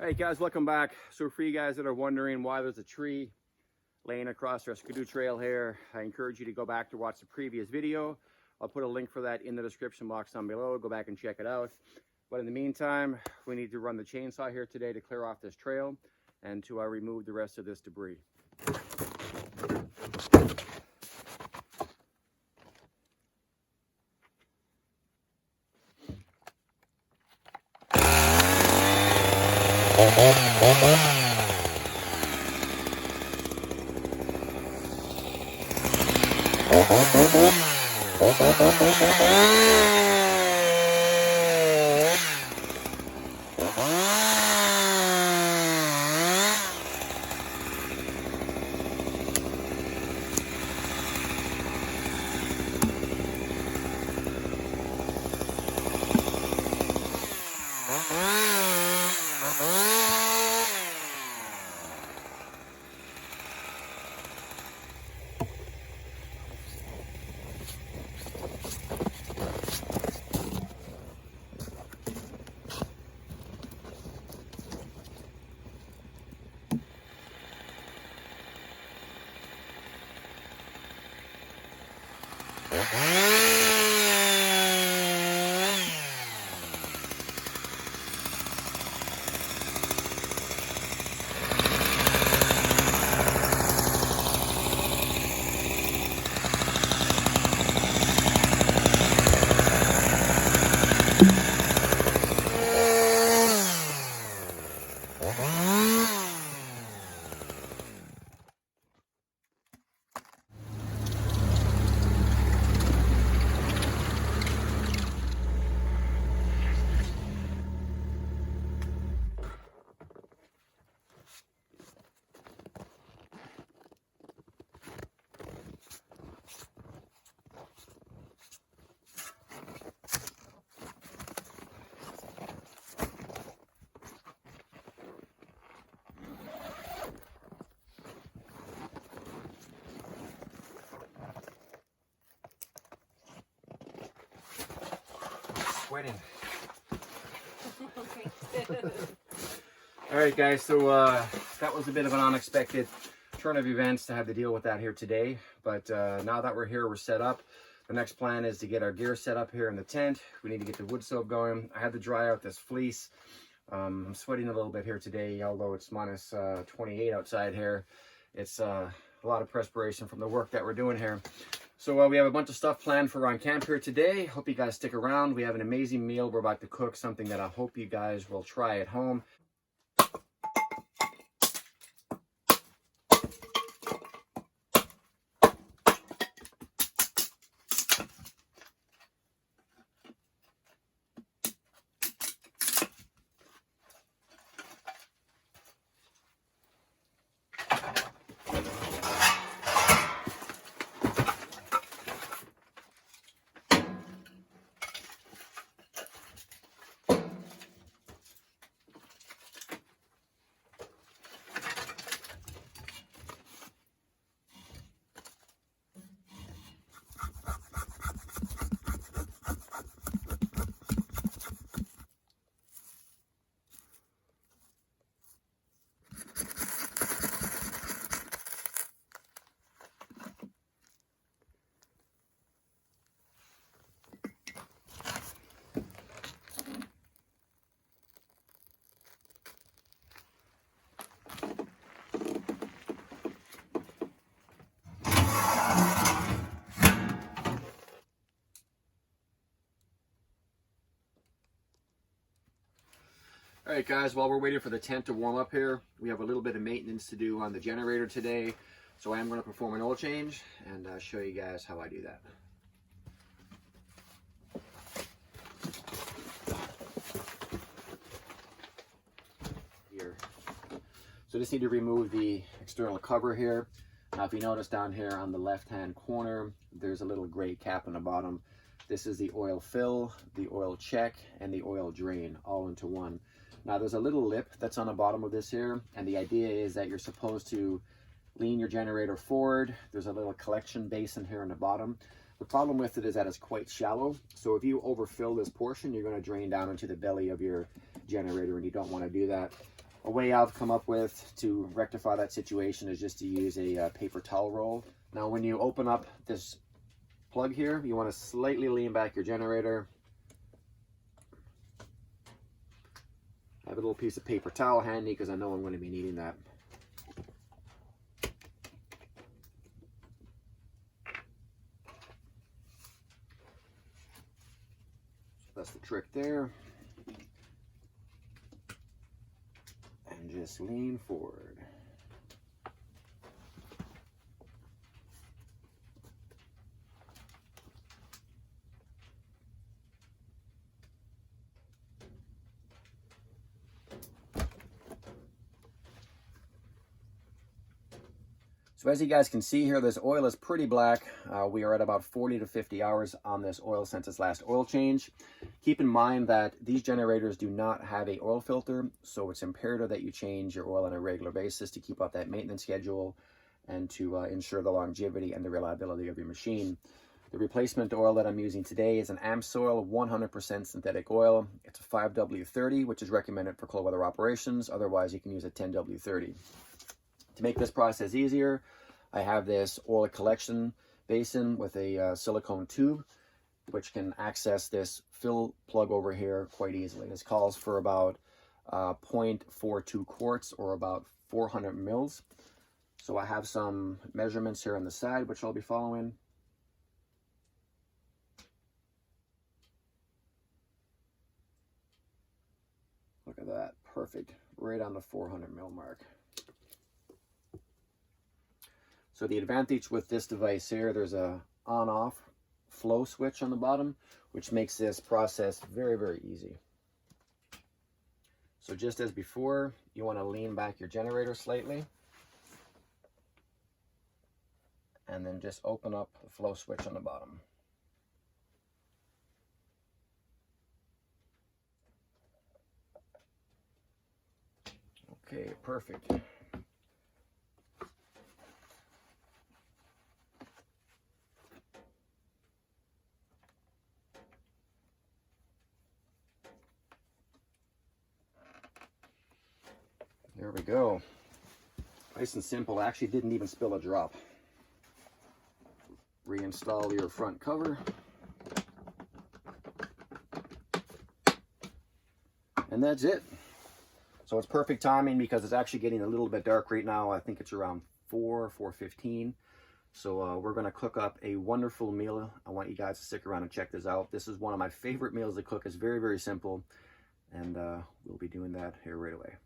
Hey guys, welcome back. So for you guys that are wondering why there's a tree laying across our skidoo trail here, I encourage you to go back to watch the previous video. I'll put a link for that in the description box down below. Go back and check it out. But in the meantime, we need to run the chainsaw here today to clear off this trail and to remove the rest of this debris. Sweating. All right, guys, so that was a bit of an unexpected turn of events to have to deal with that here today. But now that we're here, we're set up. The next plan is to get our gear set up here in the tent. We need to get the wood stove going. I had to dry out this fleece. I'm sweating a little bit here today, although it's minus 28 outside here. It's a lot of perspiration from the work that we're doing here. So we have a bunch of stuff planned for on camp here today. Hope you guys stick around. We have an amazing meal. We're about to cook something that I hope you guys will try at home. All right, guys, while we're waiting for the tent to warm up here, we have a little bit of maintenance to do on the generator today. So I am going to perform an oil change and show you guys how I do that. Here. So just need to remove the external cover here. Now, if you notice down here on the left-hand corner, there's a little gray cap on the bottom. This is the oil fill, the oil check, and the oil drain all into one. Now there's a little lip that's on the bottom of this here, and the idea is that you're supposed to lean your generator forward. There's a little collection basin here on the bottom. The problem with it is that it's quite shallow, so if you overfill this portion, you're going to drain down into the belly of your generator, and you don't want to do that. A way I've come up with to rectify that situation is just to use a paper towel roll. Now when you open up this plug here, you want to slightly lean back your generator. I have a little piece of paper towel handy because I know I'm going to be needing that. That's the trick there. And just lean forward. So as you guys can see here, this oil is pretty black. We are at about 40 to 50 hours on this oil since its last oil change. Keep in mind that these generators do not have an oil filter, so it's imperative that you change your oil on a regular basis to keep up that maintenance schedule and to ensure the longevity and the reliability of your machine. The replacement oil that I'm using today is an AmSoil 100% synthetic oil. It's a 5W30, which is recommended for cold weather operations. Otherwise, you can use a 10W30. To make this process easier, I have this oil collection basin with a silicone tube, which can access this fill plug over here quite easily. This calls for about 0.42 quarts or about 400 mils. So I have some measurements here on the side, which I'll be following. Look at that, perfect, right on the 400 mil mark. So the advantage with this device here, there's a on-off flow switch on the bottom, which makes this process very, very easy. So just as before, you want to lean back your generator slightly. And then just open up the flow switch on the bottom. Okay, perfect. There we go. Nice and simple. I actually didn't even spill a drop. Reinstall your front cover. And that's it. So it's perfect timing because it's actually getting a little bit dark right now. I think it's around 4:15. So we're going to cook up a wonderful meal. I want you guys to stick around and check this out. This is one of my favorite meals to cook. It's very, very simple. And we'll be doing that here right away.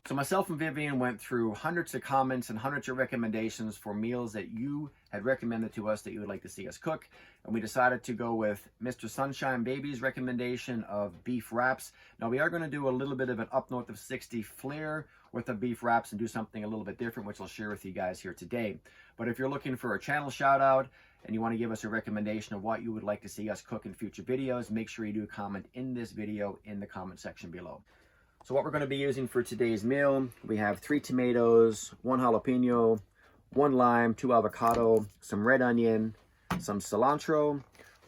So myself and Vivian went through hundreds of comments and hundreds of recommendations for meals that you had recommended to us that you would like to see us cook. And we decided to go with Mr. Sunshine Baby's recommendation of beef wraps. Now we are going to do a little bit of an up north of 60 flair with the beef wraps and do something a little bit different, which I'll share with you guys here today. But if you're looking for a channel shout out and you want to give us a recommendation of what you would like to see us cook in future videos, make sure you do comment in this video in the comment section below. So what we're going to be using for today's meal, we have 3 tomatoes, 1 jalapeno, 1 lime, 2 avocado, some red onion, some cilantro.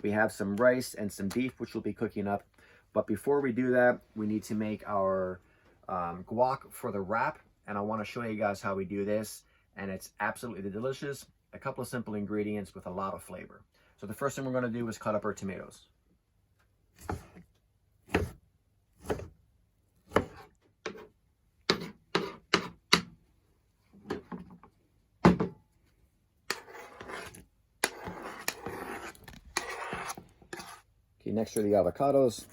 We have some rice and some beef, which we'll be cooking up. But before we do that, we need to make our guac for the wrap. And I want to show you guys how we do this. And it's absolutely delicious. A couple of simple ingredients with a lot of flavor. So the first thing we're going to do is cut up our tomatoes. Okay, next are the avocados.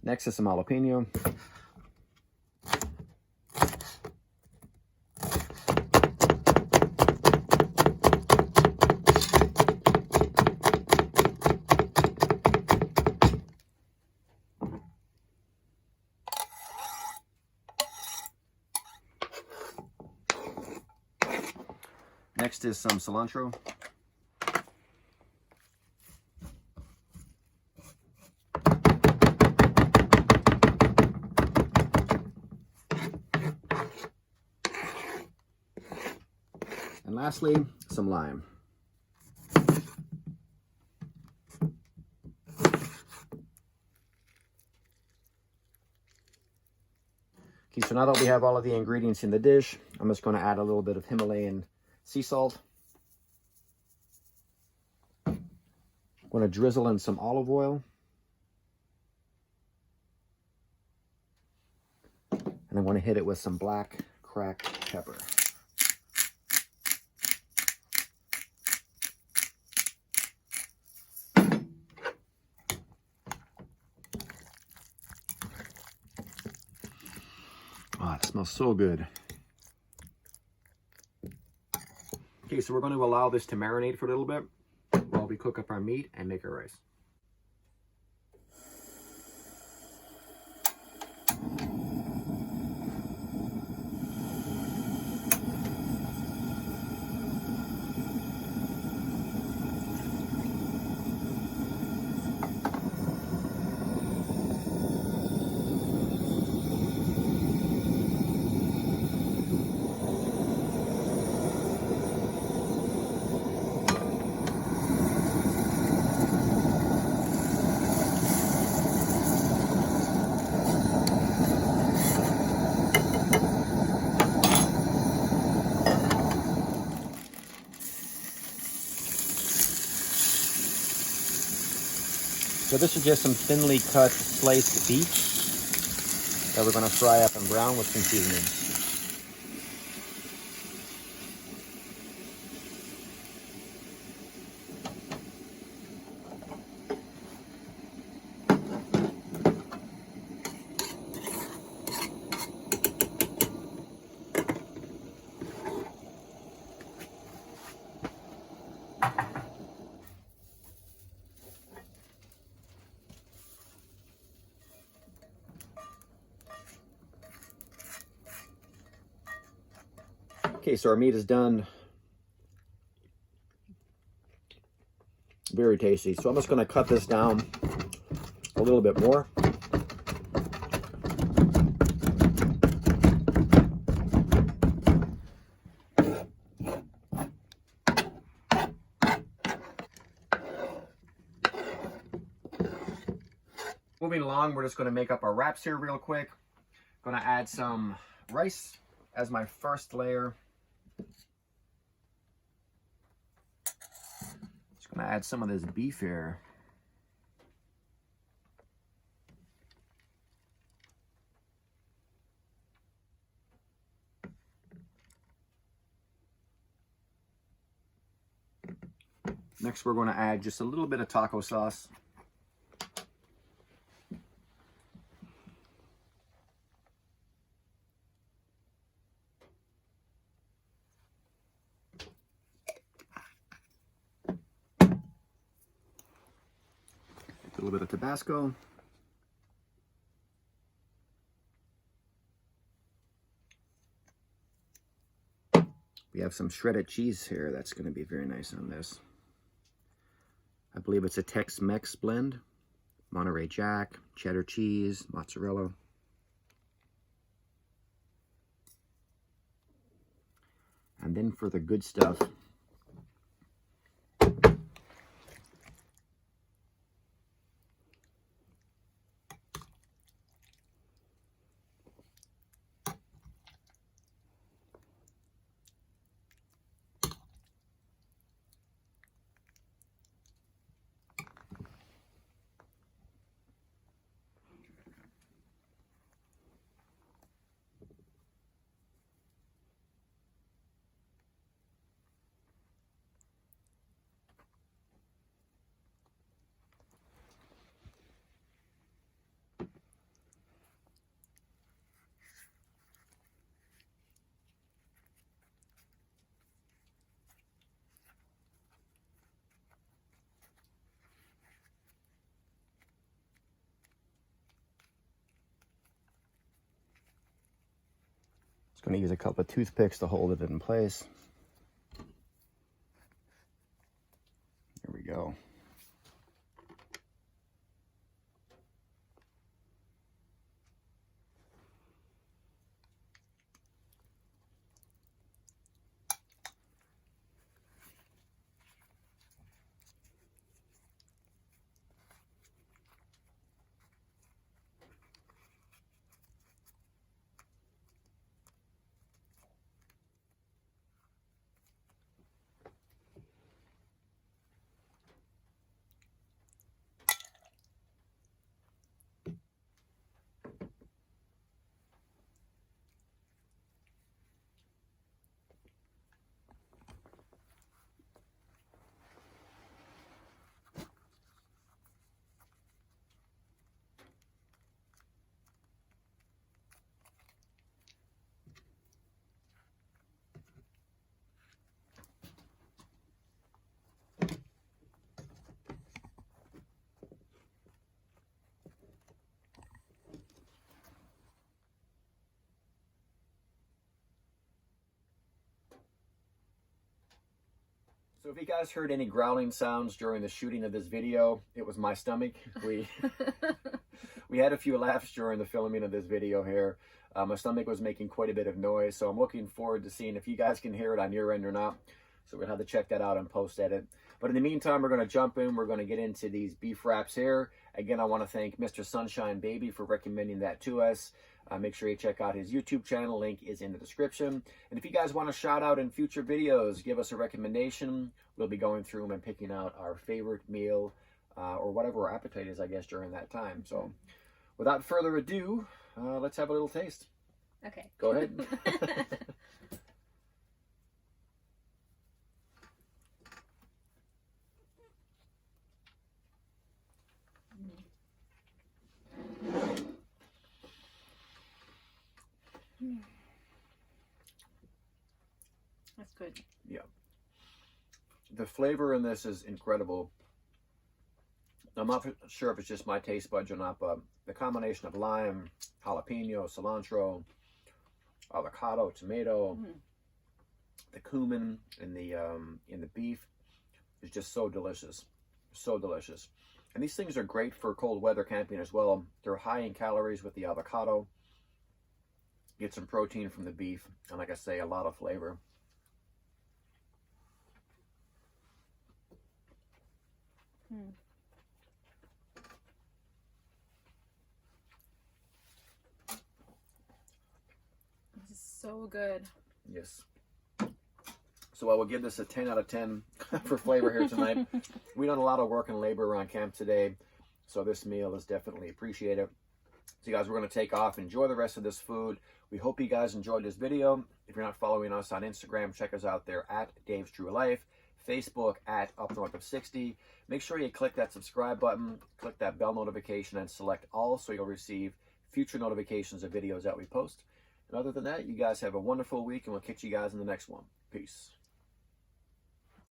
Next is some jalapeno. Next is some cilantro. And lastly, some lime. Okay, so now that we have all of the ingredients in the dish, I'm just going to add a little bit of Himalayan sea salt. I'm going to drizzle in some olive oil. And I'm going to hit it with some black cracked pepper. Oh, it smells so good. Okay, so we're going to allow this to marinate for a little bit while we cook up our meat and make our rice. So this is just some thinly cut sliced beef that we're going to fry up and brown with some seasoning. Okay, so our meat is done. Very tasty. So I'm just going to cut this down a little bit more. Moving along, we're just going to make up our wraps here real quick. Going to add some rice as my first layer. Just going to add some of this beef here. Next, we're going to add just a little bit of taco sauce. A little bit of Tabasco. We have some shredded cheese here. That's going to be very nice on this. I believe it's a Tex-Mex blend. Monterey Jack, cheddar cheese, mozzarella. And then for the good stuff, just going to use a couple of toothpicks to hold it in place. There we go. So if you guys heard any growling sounds during the shooting of this video, it was my stomach. We had a few laughs during the filming of this video here. My stomach was making quite a bit of noise, so I'm looking forward to seeing if you guys can hear it on your end or not. So we're gonna have to check that out and post edit. But in the meantime, we're gonna jump in. We're gonna get into these beef wraps here. Again, I wanna thank Mr. Sunshine Baby for recommending that to us. Make sure you check out his YouTube channel. Link is in the description. And if you guys want a shout out in future videos, give us a recommendation. We'll be going through them and picking out our favorite meal or whatever our appetite is, I guess, during that time. So without further ado, let's have a little taste. Okay. Go ahead. That's good. Yeah. The flavor in this is incredible. I'm not sure if it's just my taste buds or not, but the combination of lime, jalapeno, cilantro, avocado, tomato, the cumin in the beef is just so delicious. So delicious. And these things are great for cold weather camping as well. They're high in calories with the avocado. Get some protein from the beef, and like I say, a lot of flavor. This is so good. Yes. So I will give this a 10 out of 10 for flavor here tonight. We done a lot of work and labor around camp today, so this meal is definitely appreciated. So you guys, we're going to take off. Enjoy the rest of this food. We hope you guys enjoyed this video. If you're not following us on Instagram, check us out there at Dave's True Life. Facebook at Up North of 60. Make sure you click that subscribe button, click that bell notification, and select all so you'll receive future notifications of videos that we post. And other than that, you guys have a wonderful week, and we'll catch you guys in the next one. Peace.